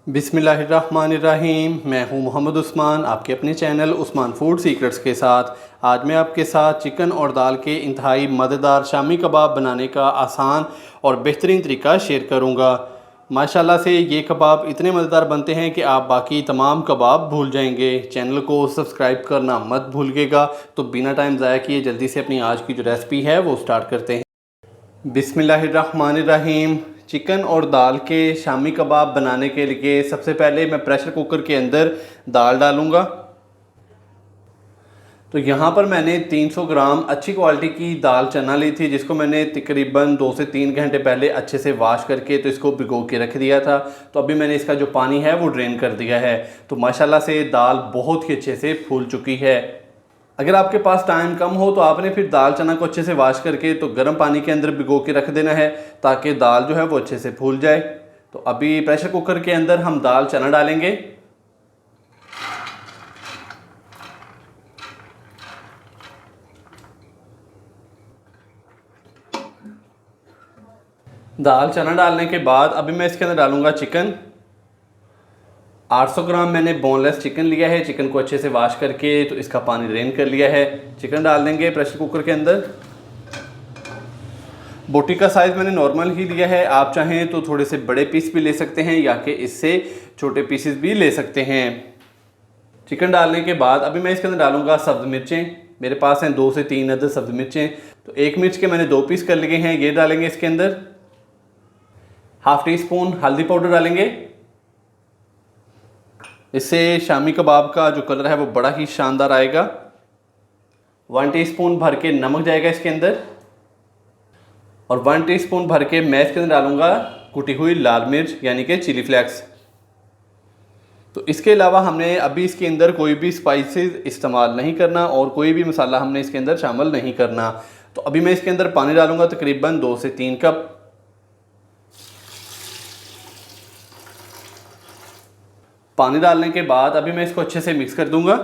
बिस्मिल्लाहिर्रहमानिर्रहीम। मैं हूं मोहम्मद उस्मान, आपके अपने चैनल उस्मान फूड सीक्रेट्स के साथ। आज मैं आपके साथ चिकन और दाल के इंतहाई मज़ेदार शामी कबाब बनाने का आसान और बेहतरीन तरीका शेयर करूंगा। माशाल्लाह से ये कबाब इतने मज़ेदार बनते हैं कि आप बाकी तमाम कबाब भूल जाएंगे। चैनल को सब्सक्राइब करना मत भूलिएगा। तो बिना टाइम ज़ाया किए जल्दी से अपनी आज की जो रेसिपी है वो स्टार्ट करते हैं। बिस्मिल्लाहिर्रहमानिर्रहीम। चिकन और दाल के शामी कबाब बनाने के लिए सबसे पहले मैं प्रेशर कुकर के अंदर दाल डालूँगा। तो यहाँ पर मैंने 300 ग्राम अच्छी क्वालिटी की दाल चना ली थी, जिसको मैंने तकरीबन 2 से 3 घंटे पहले अच्छे से वॉश करके तो इसको भिगो के रख दिया था। तो अभी मैंने इसका जो पानी है वो ड्रेन कर दिया है। तो माशाल्लाह से दाल बहुत ही अच्छे से फूल चुकी है। अगर आपके पास टाइम कम हो तो आपने फिर दाल चना को अच्छे से वॉश करके तो गर्म पानी के अंदर भिगो के रख देना है, ताकि दाल जो है वो अच्छे से फूल जाए। तो अभी प्रेशर कुकर के अंदर हम दाल चना डालेंगे। दाल चना डालने के बाद अभी मैं इसके अंदर डालूंगा चिकन। 800 ग्राम मैंने बोनलेस चिकन लिया है। चिकन को अच्छे से वॉश करके तो इसका पानी ड्रेन कर लिया है। चिकन डाल देंगे प्रेशर कुकर के अंदर। बोटी का साइज़ मैंने नॉर्मल ही लिया है, आप चाहें तो थोड़े से बड़े पीस भी ले सकते हैं या कि इससे छोटे पीसेस भी ले सकते हैं। चिकन डालने के बाद अभी मैं इसके अंदर डालूंगा सब्ज़ मिर्चें। मेरे पास हैं 2 से 3 अदद सब्ज़ मिर्चें। तो एक मिर्च के मैंने 2 पीस कर लिए हैं, ये डालेंगे इसके अंदर। हाफ़ टी स्पून हल्दी पाउडर डालेंगे। इससे शामी कबाब का जो कलर है वो बड़ा ही शानदार आएगा। 1 टीस्पून भर के नमक जाएगा इसके अंदर, और 1 टीस्पून भर के मैं इसके अंदर डालूंगा कुटी हुई लाल मिर्च यानी कि चिली फ्लेक्स। तो इसके अलावा हमने अभी इसके अंदर कोई भी स्पाइसेस इस्तेमाल नहीं करना और कोई भी मसाला हमने इसके अंदर शामिल नहीं करना। तो अभी मैं इसके अंदर पानी डालूंगा तकरीबन 2 से 3 कप। पानी डालने के बाद अभी मैं इसको अच्छे से मिक्स कर दूंगा।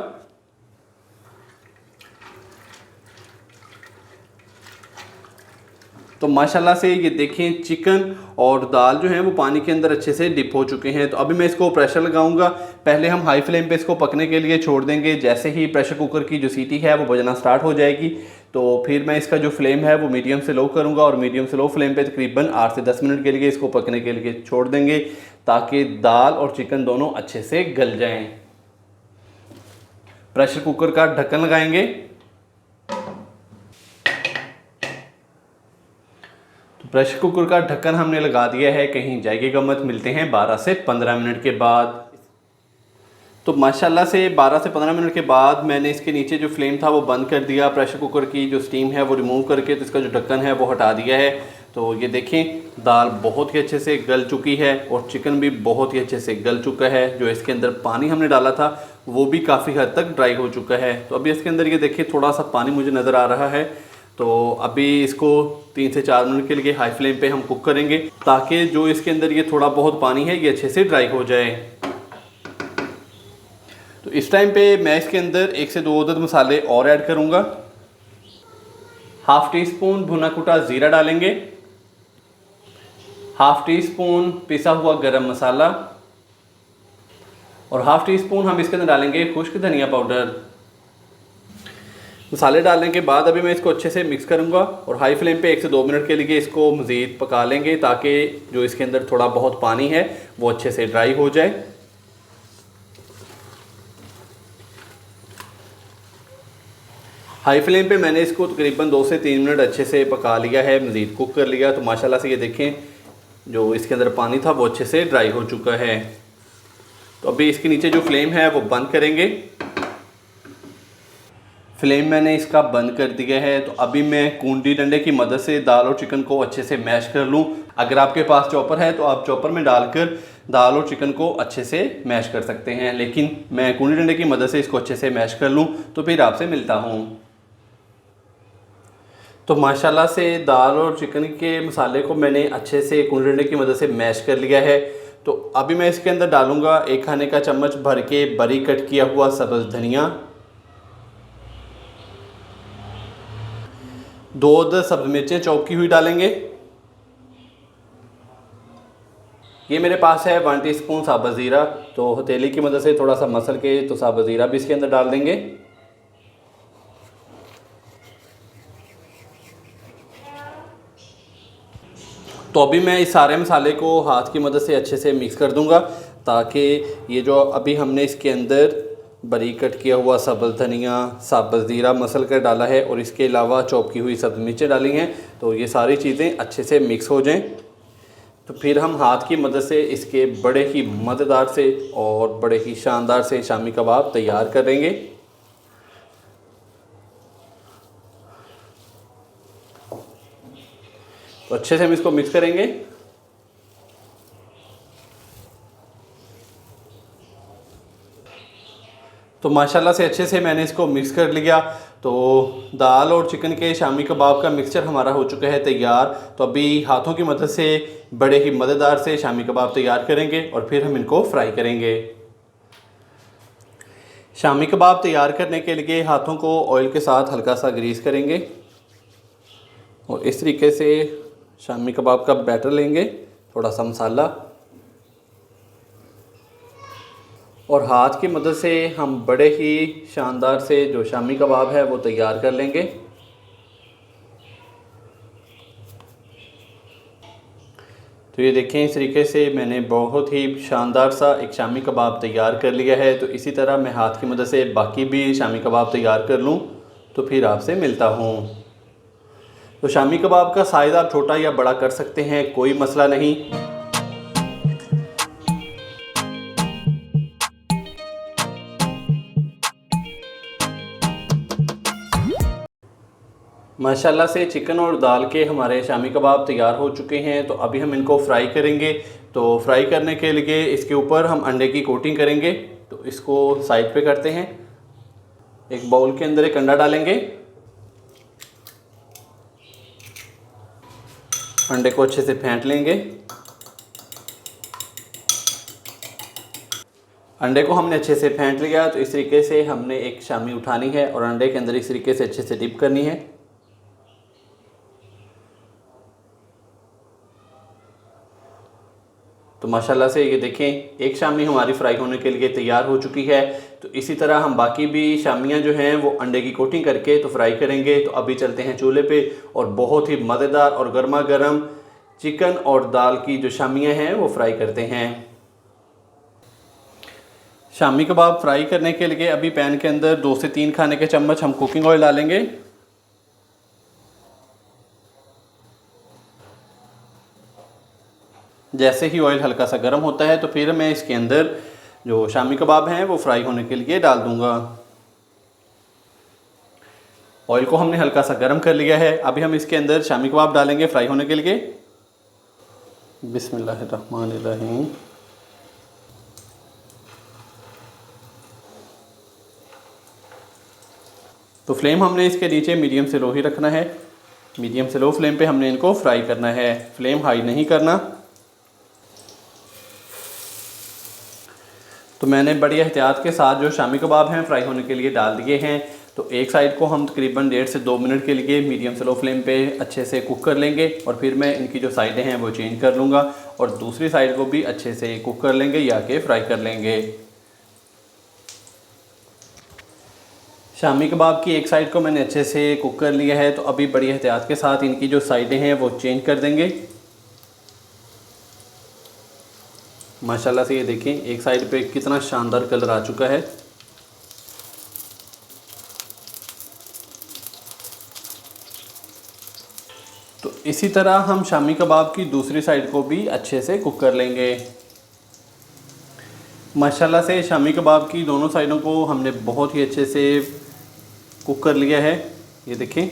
तो माशाल्लाह से ये देखें चिकन और दाल जो है वो पानी के अंदर अच्छे से डिप हो चुके हैं। तो अभी मैं इसको प्रेशर लगाऊंगा। पहले हम हाई फ्लेम पे इसको पकने के लिए छोड़ देंगे। जैसे ही प्रेशर कुकर की जो सीटी है वो बजना स्टार्ट हो जाएगी तो फिर मैं इसका जो फ्लेम है वो मीडियम से लो करूंगा, और मीडियम से लो फ्लेम पे तकरीबन 8 से 10 मिनट के लिए इसको पकने के लिए छोड़ देंगे, ताकि दाल और चिकन दोनों अच्छे से गल जाएँ। प्रेशर कुकर का ढक्कन लगाएंगे। प्रेशर कुकर का ढक्कन हमने लगा दिया है, कहीं जाइएगा मत। मिलते हैं 12 से 15 मिनट के बाद। तो माशाल्लाह से 12 से 15 मिनट के बाद मैंने इसके नीचे जो फ्लेम था वो बंद कर दिया। प्रेशर कुकर की जो स्टीम है वो रिमूव करके तो इसका जो ढक्कन है वो हटा दिया है। तो ये देखें दाल बहुत ही अच्छे से गल चुकी है और चिकन भी बहुत ही अच्छे से गल चुका है। जो इसके अंदर पानी हमने डाला था वो भी काफ़ी हद तक ड्राई हो चुका है। तो अभी इसके अंदर ये देखिए थोड़ा सा पानी मुझे नज़र आ रहा है। तो अभी इसको 3 से 4 मिनट के लिए हाई फ्लेम पे हम कुक करेंगे, ताकि जो इसके अंदर ये थोड़ा बहुत पानी है ये अच्छे से ड्राई हो जाए। तो इस टाइम पे मैं इसके अंदर 1 से 2 अदद मसाले और ऐड करूंगा। हाफ़ टी स्पून भुना कुटा ज़ीरा डालेंगे, हाफ़ टी स्पून पिसा हुआ गरम मसाला, और हाफ़ टी स्पून हम इसके अंदर डालेंगे खुश्क धनिया पाउडर। मसाले डालने के बाद अभी मैं इसको अच्छे से मिक्स करूंगा और हाई फ्लेम पे 1 से 2 मिनट के लिए इसको मज़ीद पका लेंगे, ताकि जो इसके अंदर थोड़ा बहुत पानी है वो अच्छे से ड्राई हो जाए। हाई फ्लेम पे मैंने इसको तकरीबन 2 से 3 मिनट अच्छे से पका लिया है, मज़ीद कुक कर लिया। तो माशाल्लाह से ये देखें जो इसके अंदर पानी था वो अच्छे से ड्राई हो चुका है। तो अभी इसके नीचे जो फ्लेम है वो बंद करेंगे। फ्लेम मैंने इसका बंद कर दिया है। तो अभी मैं कूंडी डंडे की मदद से दाल और चिकन को अच्छे से मैश कर लूँ। अगर आपके पास चॉपर है तो आप चॉपर में डालकर दाल और चिकन को अच्छे से मैश कर सकते हैं, लेकिन मैं कूंडी डंडे की मदद से इसको अच्छे से मैश कर लूँ। तो फिर आपसे मिलता हूँ। तो माशाल्लाह से दाल और चिकन के मसाले को मैंने अच्छे से कूंडी डंडे की मदद से मैश कर लिया है। तो अभी मैं इसके अंदर डालूँगा 1 खाने का चम्मच भर के बारीक कट किया हुआ सब्ज़ धनिया, 2 सब्ज़ मिर्चें चॉप की हुई डालेंगे, ये मेरे पास है 1 टीस्पून साबुत ज़ीरा। तो हथेली की मदद से थोड़ा सा मसल के तो साबुत ज़ीरा भी इसके अंदर डाल देंगे। तो अभी मैं इस सारे मसाले को हाथ की मदद से अच्छे से मिक्स कर दूंगा, ताकि ये जो अभी हमने इसके अंदर बारीक कट किया हुआ साबुत धनिया, साबुत ज़ीरा मसल कर डाला है और इसके अलावा चॉप की हुई सब्ज़ मिर्चें डाली हैं, तो ये सारी चीज़ें अच्छे से मिक्स हो जाएं। तो फिर हम हाथ की मदद से इसके बड़े ही मज़ेदार से और बड़े ही शानदार से शामी कबाब तैयार करेंगे। तो अच्छे से हम इसको मिक्स करेंगे। तो माशाल्लाह से अच्छे से मैंने इसको मिक्स कर लिया। तो दाल और चिकन के शामी कबाब का मिक्सचर हमारा हो चुका है तैयार। तो अभी हाथों की मदद से बड़े ही मज़ेदार से शामी कबाब तैयार करेंगे और फिर हम इनको फ्राई करेंगे। शामी कबाब तैयार करने के लिए हाथों को ऑयल के साथ हल्का सा ग्रीस करेंगे और इस तरीके से शामी कबाब का बैटर लेंगे, थोड़ा सा मसाला, और हाथ की मदद से हम बड़े ही शानदार से जो शामी कबाब है वो तैयार कर लेंगे। तो ये देखें, इस तरीके से मैंने बहुत ही शानदार सा एक शामी कबाब तैयार कर लिया है। तो इसी तरह मैं हाथ की मदद से बाकी भी शामी कबाब तैयार कर लूँ तो फिर आपसे मिलता हूँ। तो शामी कबाब का साइज़ आप छोटा या बड़ा कर सकते हैं, कोई मसला नहीं। माशाल्लाह से चिकन और दाल के हमारे शामी कबाब तैयार हो चुके हैं। तो अभी हम इनको फ्राई करेंगे। तो फ्राई करने के लिए इसके ऊपर हम अंडे की कोटिंग करेंगे। तो इसको साइड पे करते हैं। एक बाउल के अंदर एक अंडा डालेंगे, अंडे को अच्छे से फेंट लेंगे। अंडे को हमने अच्छे से फेंट लिया। तो इस तरीके से हमने एक शामी उठानी है और अंडे के अंदर इस तरीके से अच्छे से डिप करनी है। तो माशाल्लाह से ये देखें, एक शामी हमारी फ्राई होने के लिए तैयार हो चुकी है। तो इसी तरह हम बाकी भी शामियां जो हैं वो अंडे की कोटिंग करके तो फ्राई करेंगे। तो अभी चलते हैं चूल्हे पे और बहुत ही मज़ेदार और गर्मा गर्म चिकन और दाल की जो शामियां हैं वो फ्राई करते हैं। शामी कबाब फ्राई करने के लिए अभी पैन के अंदर 2 से 3 खाने के चम्मच हम कुकिंग ऑयल डालेंगे। जैसे ही ऑयल हल्का सा गर्म होता है तो फिर मैं इसके अंदर जो शामी कबाब हैं वो फ्राई होने के लिए डाल दूंगा। ऑयल को हमने हल्का सा गर्म कर लिया है। अभी हम इसके अंदर शामी कबाब डालेंगे फ्राई होने के लिए। बिस्मिल्लाहिर्रहमानिर्रहीम। तो फ्लेम हमने इसके नीचे मीडियम से लो ही रखना है। मीडियम से लो फ्लेम पे हमने इनको फ्राई करना है, फ्लेम हाई नहीं करना। तो मैंने बड़ी एहतियात के साथ जो शामी कबाब हैं फ्राई होने के लिए डाल दिए हैं। तो एक साइड को हम तकरीबन 1.5 से 2 मिनट के लिए मीडियम से लो फ्लेम पे अच्छे से कुक कर लेंगे और फिर मैं इनकी जो साइडें हैं वो चेंज कर लूँगा और दूसरी साइड को भी अच्छे से कुक कर लेंगे या कि फ्राई कर लेंगे। शामी कबाब की एक साइड को मैंने अच्छे से कुक कर लिया है। तो अभी बड़ी एहतियात के साथ इनकी जो साइडें हैं वो चेंज कर देंगे। माशाल्लाह से ये देखें, एक साइड पे कितना शानदार कलर आ चुका है। तो इसी तरह हम शामी कबाब की दूसरी साइड को भी अच्छे से कुक कर लेंगे। माशाल्लाह से शामी कबाब की दोनों साइडों को हमने बहुत ही अच्छे से कुक कर लिया है। ये देखें,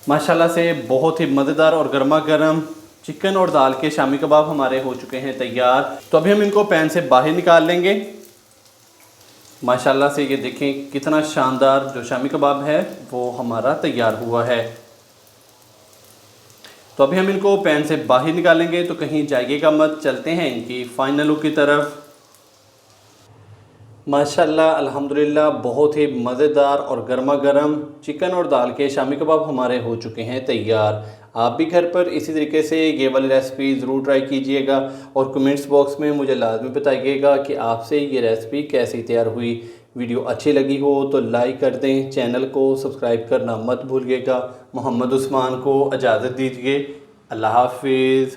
माशाल्लाह से बहुत ही मज़ेदार और गर्मा गर्म चिकन और दाल के शामी कबाब हमारे हो चुके हैं तैयार। तो अभी हम इनको पैन से बाहर निकाल लेंगे। माशाल्लाह से ये देखें, कितना शानदार जो शामी कबाब है वो हमारा तैयार हुआ है। तो अभी हम इनको पैन से बाहर निकालेंगे, तो कहीं जाइएगा मत, चलते हैं इनकी फाइनल लुक की तरफ। माशाल्लाह अल्हम्दुलिल्लाह बहुत ही मज़ेदार और गर्मा गर्म चिकन और दाल के शामी कबाब हमारे हो चुके हैं तैयार। आप भी घर पर इसी तरीके से ये वाली रेसिपी ज़रूर ट्राई कीजिएगा और कमेंट्स बॉक्स में मुझे लाजमी बताइएगा कि आपसे ये रेसिपी कैसी तैयार हुई। वीडियो अच्छी लगी हो तो लाइक कर दें, चैनल को सब्सक्राइब करना मत भूलिएगा। मोहम्मद उस्मान को इजाज़त दीजिए। अल्लाह हाफिज़।